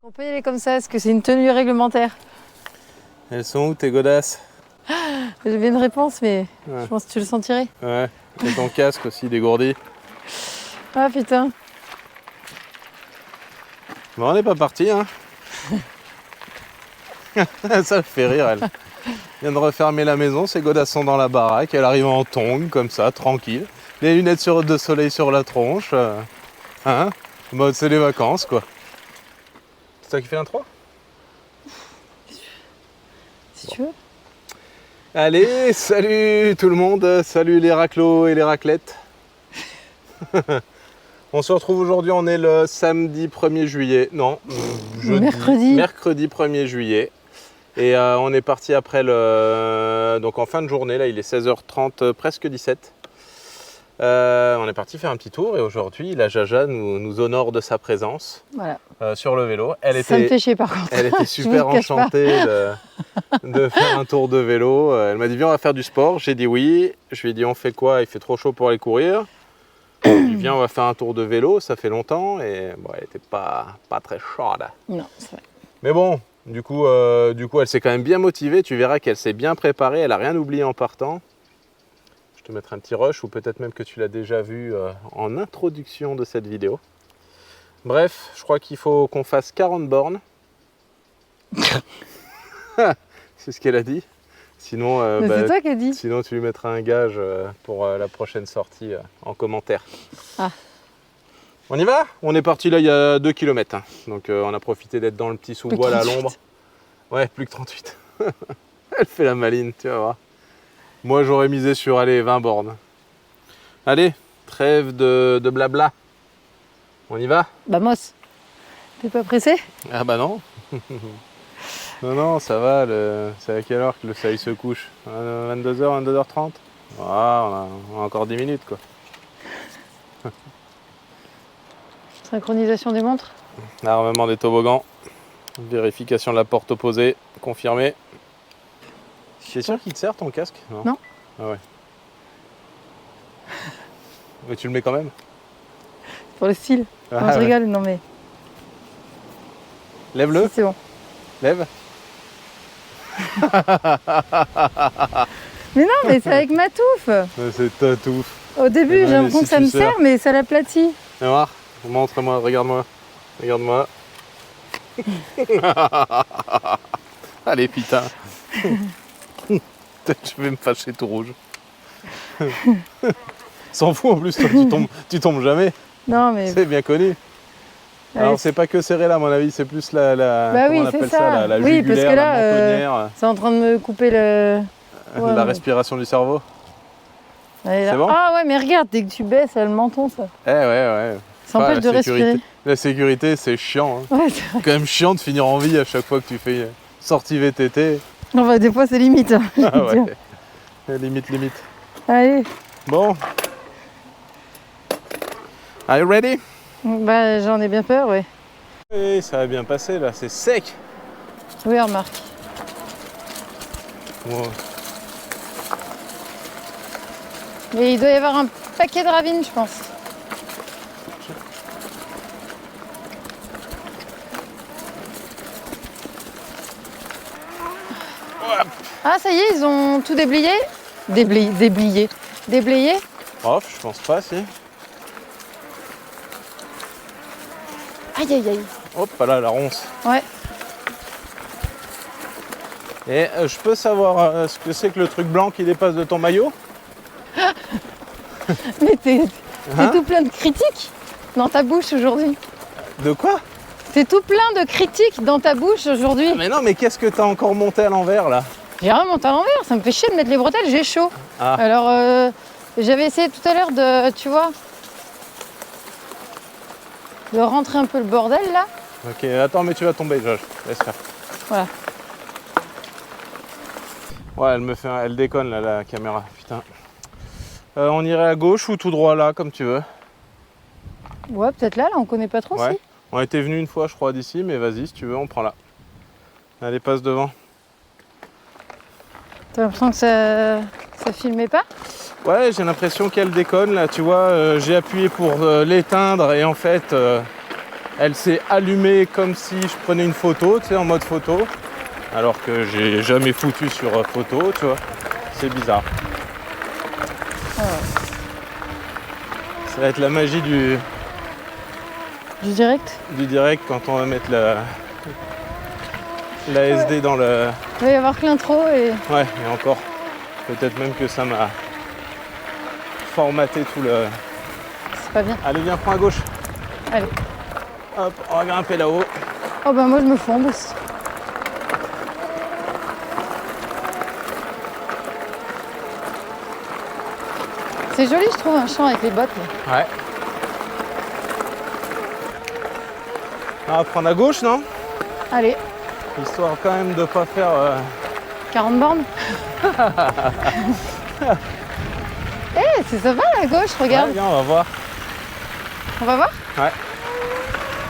On peut y aller comme ça, est-ce que c'est une tenue réglementaire? Elles sont où tes godasses? J'avais une réponse, mais Ouais. je pense que tu le sentirais. Ouais, et ton casque aussi dégourdi. Ah putain. Bon, on n'est pas parti, hein. Ça le fait rire, elle. Vient de refermer la maison, ses godasses sont dans la baraque, elle arrive en tongs, comme ça, tranquille. Les lunettes de soleil sur la tronche. Hein? Bon, c'est les vacances, quoi. C'est toi qui fais l'intro? Si tu veux. Allez, salut tout le monde, salut les raclos et les raclettes. On se retrouve aujourd'hui, on est le samedi 1er juillet, non, jeudi, mercredi 1er juillet. Et on est parti après donc en fin de journée, là il est 16h30, presque 17. On est parti faire un petit tour et aujourd'hui la Jaja nous honore de sa présence. Voilà. Sur le vélo. Ça me fait chier par contre. Elle était super enchantée de faire un tour de vélo. Elle m'a dit viens on va faire du sport. J'ai dit oui. Je lui ai dit on fait quoi? Il fait trop chaud pour aller courir. J'ai dit viens on va faire un tour de vélo, ça fait longtemps. Et bon, elle n'était pas très chaude. Non, c'est vrai. Mais bon, du coup elle s'est quand même bien motivée. Tu verras qu'elle s'est bien préparée. Elle n'a rien oublié en partant. Je te mettrai un petit rush ou peut-être même que tu l'as déjà vu en introduction de cette vidéo. Bref, je crois qu'il faut qu'on fasse 40 bornes. C'est ce qu'elle a dit. Sinon, c'est toi qui as dit. Sinon, tu lui mettras un gage pour la prochaine sortie en commentaire. Ah. On y va? On est parti là il y a 2 km. Hein. Donc on a profité d'être dans le petit sous-bois là à l'ombre. Ouais, plus que 38. Elle fait la maline, tu vas voir. Moi j'aurais misé sur 20 bornes. Allez, trêve de blabla. On y va? Bah Moss, t'es pas pressé? Ah bah non. Non, ça va, c'est à quelle heure que le soleil se couche? 22h, 22h30? Ah, on a encore 10 minutes quoi. Synchronisation des montres? Armement des toboggans. Vérification de la porte opposée, confirmé. C'est sûr qu'il te sert ton casque? Non. Ah ouais. Mais tu le mets quand même? Pour le style. Ah, non, je rigole, non mais... Lève-le. Si, c'est bon. Lève. Mais non, mais c'est avec ma touffe. C'est ta touffe. Au début, j'ai l'impression que ça me sert, mais ça l'aplatit. Viens voir, montre-moi, regarde-moi. Regarde-moi. Allez, putain. Je vais me fâcher tout rouge. S'en fout en plus, toi, tu tombes jamais. Non, mais... C'est bien connu. Alors c'est pas que serré là à mon avis, c'est plus la bah comment oui, on appelle ça, la oui, jugulaire, parce que là, la mentonnière. c'est en train de me couper le... Ouais, la respiration du cerveau. C'est bon? Ah ouais, mais regarde, dès que tu baisses, elle le menton, ça. Ouais. Ça empêche de respirer. La sécurité, c'est chiant. Hein. Ouais, c'est quand même chiant de finir en vie à chaque fois que tu fais une sortie VTT. Enfin, des fois, c'est limite. Hein, ah ouais, limite. Allez. Bon. Are you ready? Bah, j'en ai bien peur, ouais. Oui, ça va bien passer là, c'est sec. Oui, remarque. Wow. Mais il doit y avoir un paquet de ravines, je pense. Ah, ça y est, ils ont tout déblayé? Déblayé? Oh, je pense pas, si. Aïe. Hop là, la ronce. Ouais. Et je peux savoir ce que c'est que le truc blanc qui dépasse de ton maillot? Mais t'es tout plein de critiques dans ta bouche aujourd'hui. De quoi? T'es tout plein de critiques dans ta bouche aujourd'hui. Ah, mais non, mais qu'est-ce que t'as encore monté à l'envers là? J'ai rien monté à l'envers, ça me fait chier de mettre les bretelles, j'ai chaud. Ah. Alors, j'avais essayé tout à l'heure de, tu vois, de rentrer un peu le bordel là. Ok, attends, mais tu vas tomber, Josh. Laisse faire. Voilà. Ouais, elle déconne là, la caméra, putain. On irait à gauche ou tout droit là, comme tu veux. Ouais, peut-être là, on connaît pas trop, ouais. Si. On était venu une fois, je crois, d'ici, mais vas-y, si tu veux, on prend là. Allez, passe devant. T'as l'impression que ça filmait pas? Ouais, j'ai l'impression qu'elle déconne là, tu vois. J'ai appuyé pour l'éteindre et en fait, Elle s'est allumée comme si je prenais une photo, tu sais, en mode photo. Alors que j'ai jamais foutu sur photo, tu vois. C'est bizarre. Ah ouais. Ça va être la magie du direct. Du direct quand on va mettre la SD dans le... Il va y avoir que l'intro et... Ouais, et encore. Peut-être même que ça m'a formaté tout le... C'est pas bien. Allez, viens, prends à gauche. Allez. Hop, on va grimper là-haut. Oh bah moi je me fonde aussi. C'est joli je trouve un champ avec les bottes. Là. Ouais. On va prendre à gauche, non? Allez. Histoire quand même de pas faire... 40 bornes. Eh, c'est sympa la gauche, regarde. Ouais, viens, on va voir. On va voir? Ouais.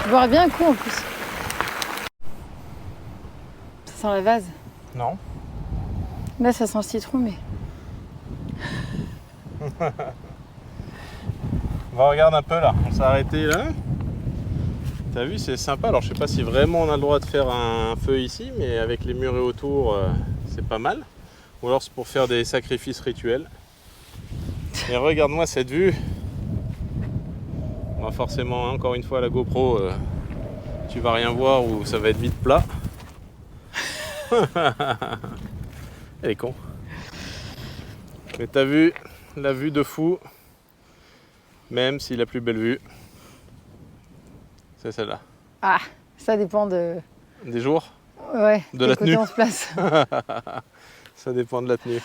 Je boirais bien un coup en plus. Ça sent la vase. Non. Là, ça sent le citron, mais... On va regarder un peu là. On s'est arrêté là. T'as vu, c'est sympa. Alors, je sais pas si vraiment on a le droit de faire un feu ici, mais avec les murs et autour, c'est pas mal. Ou alors c'est pour faire des sacrifices rituels. Et regarde-moi cette vue. Bon, forcément, hein, encore une fois, la GoPro, tu vas rien voir ou ça va être vite plat. Elle est con. Mais t'as vu la vue de fou, même si la plus belle vue, c'est celle-là. Ah, ça dépend de... Des jours? Ouais, de la tenue. On se place. Ça dépend de la tenue.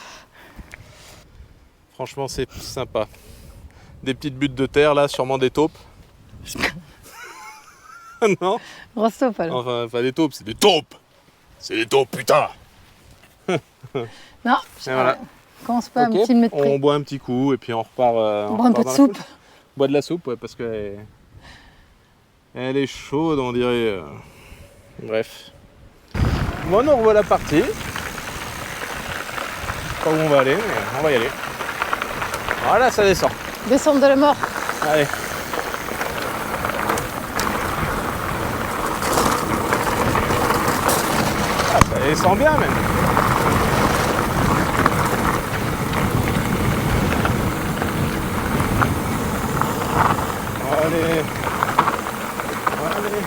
Franchement, c'est sympa. Des petites buttes de terre là, sûrement des taupes. Non? Grosse taupe alors. Enfin, pas des taupes, c'est des taupes. C'est des taupes, putain. Non, voilà. Commence pas Okay. à me mettre près. On boit un petit coup et puis on repart. On boit un peu de soupe. On boit de la soupe, ouais, parce que elle est chaude, on dirait. Bref. Bon, nous revoilà partis. Je sais pas où on va aller, mais on va y aller. Voilà, ça descend. Descendre de la mort. Allez. Ah, ça descend bien même. Allez. Allez.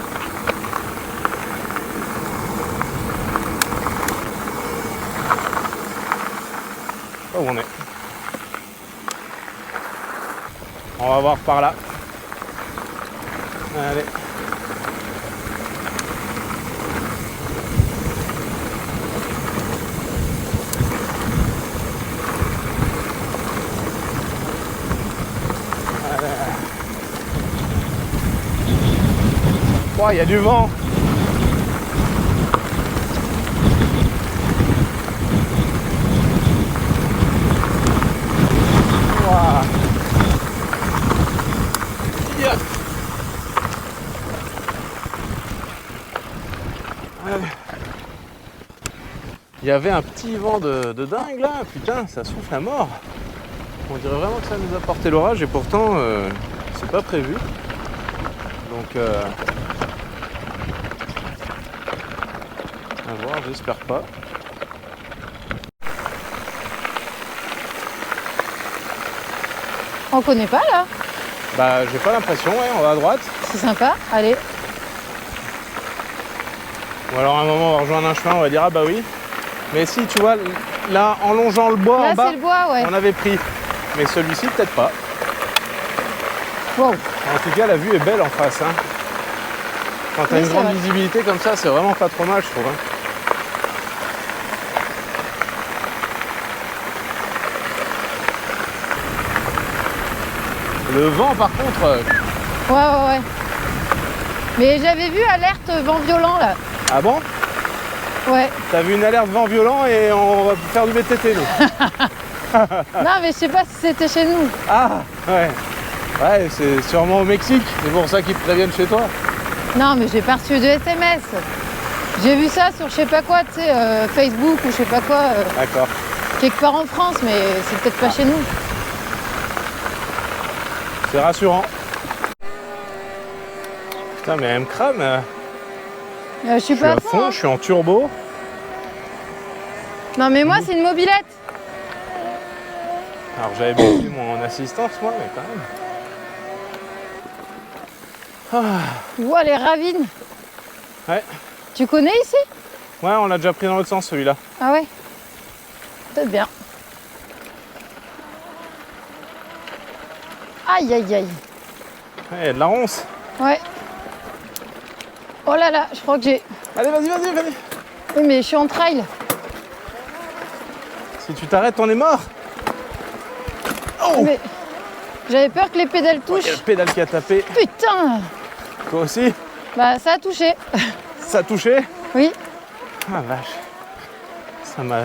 Où on est. On va voir par là. Allez. Oh, il y a du vent. Wow. Yeah. Il y avait un petit vent de dingue là, putain, ça souffle à mort. On dirait vraiment que ça nous a porté l'orage et pourtant c'est pas prévu. Donc à voir, j'espère pas. On connaît pas là? Bah j'ai pas l'impression, ouais, on va à droite. C'est sympa, allez. Ou alors à un moment on va rejoindre un chemin, on va dire ah bah oui. Mais si tu vois, là en longeant le bois là, en bas, c'est le bois, ouais. on avait pris. Mais celui-ci peut-être pas. Wow. En tout cas la vue est belle en face. Hein. Quand t'as Oui, une grande vrai. visibilité comme ça, c'est vraiment pas trop mal je trouve. Hein. Le vent par contre... Ouais. Mais j'avais vu alerte vent violent là. Ah bon? Ouais. T'as vu une alerte vent violent et on va faire du VTT nous. Non mais je sais pas si c'était chez nous. Ah ouais. Ouais, c'est sûrement au Mexique. C'est pour ça qu'ils te préviennent chez toi. Non mais j'ai pas reçu de SMS. J'ai vu ça sur je sais pas quoi, tu sais, Facebook ou je sais pas quoi. D'accord. Quelque part en France, mais c'est peut-être pas chez nous. Putain, mais elle me crame. Je suis Je suis pas à fond, je suis en turbo. Non mais moi c'est une mobilette. Alors j'avais baissé mon assistance moi, mais quand même. Ouah, les ravines. Ouais. Tu connais ici? Ouais, on l'a déjà pris dans l'autre sens celui-là. Ah ouais? Peut-être bien. Aïe aïe aïe. Ouais, il y a de la ronce. Ouais. Oh là là, je crois que j'ai... Allez, vas-y. Oui mais je suis en trail. Si tu t'arrêtes, on est mort. Oh, Mais j'avais peur que les pédales il y a touchent. le pédale qui a tapé. Putain! Toi aussi? Bah ça a touché. Ça a touché? Oui. Ah vache. Ça m'a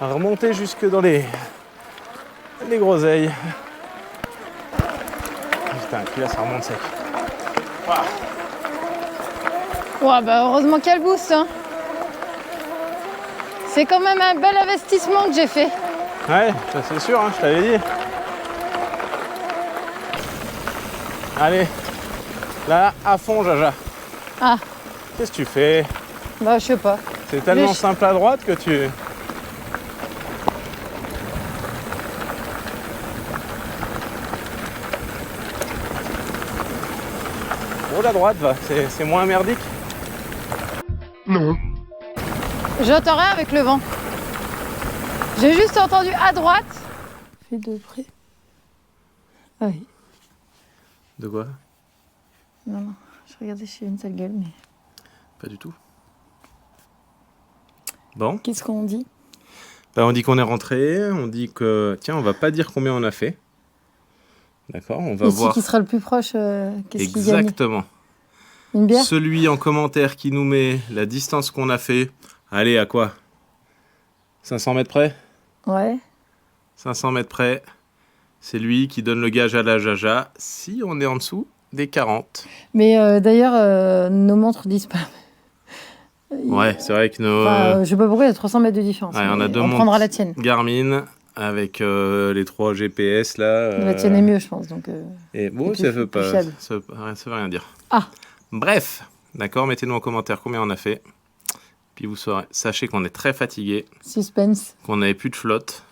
remonté jusque dans les groseilles. Putain, et puis là ça remonte sec. Ouais, bah heureusement qu'elle booste. Hein. C'est quand même un bel investissement que j'ai fait. Ouais, ça c'est sûr, hein, je t'avais dit. Allez, là à fond Jaja. Ah, Qu'est-ce que tu fais? bah je sais pas. C'est tellement Mais simple à droite que tu... Oh la droite va, c'est moins merdique. Non. J'entends rien avec le vent. J'ai juste entendu à droite. Fais de près. Ah oui. De quoi? Non, je regardais chez une sale gueule, mais. Pas du tout. Bon. Qu'est-ce qu'on dit? Bah, on dit qu'on est rentré, on dit que... Tiens, on va pas dire combien on a fait. D'accord, on va Ici voir. qui sera le plus proche, qu'est-ce qu'il gagne? Exactement. Une bière? Celui en commentaire qui nous met la distance qu'on a fait. Allez, à quoi? 500 mètres près? Ouais. 500 mètres près. C'est lui qui donne le gage à la Jaja si on est en dessous des 40. Mais d'ailleurs, nos montres disent pas. Ouais, c'est vrai que nos... Enfin, je sais pas pourquoi il y a 300 mètres de différence. Ouais, on a deux on montres prendra la tienne. Garmin avec les 3 GPS là. La tienne est mieux, je pense. Donc, Et bon, et ça plus- veut plus pas, fiable. ça veut rien dire. Ah. Bref, d'accord, mettez-nous en commentaire combien on a fait. Puis vous saurez, sachez qu'on est très fatigué, Suspense. qu'on n'avait plus de flotte,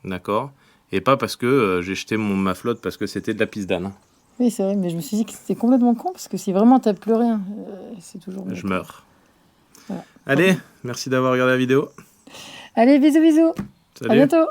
d'accord. Et pas parce que j'ai jeté ma flotte parce que c'était de la pisse d'âne. Oui, c'est vrai, mais je me suis dit que c'était complètement con parce que si vraiment t'as plus rien, c'est toujours mieux. Je meurs. Voilà. Allez, merci d'avoir regardé la vidéo. Allez, bisous, bisous. Salut. À bientôt.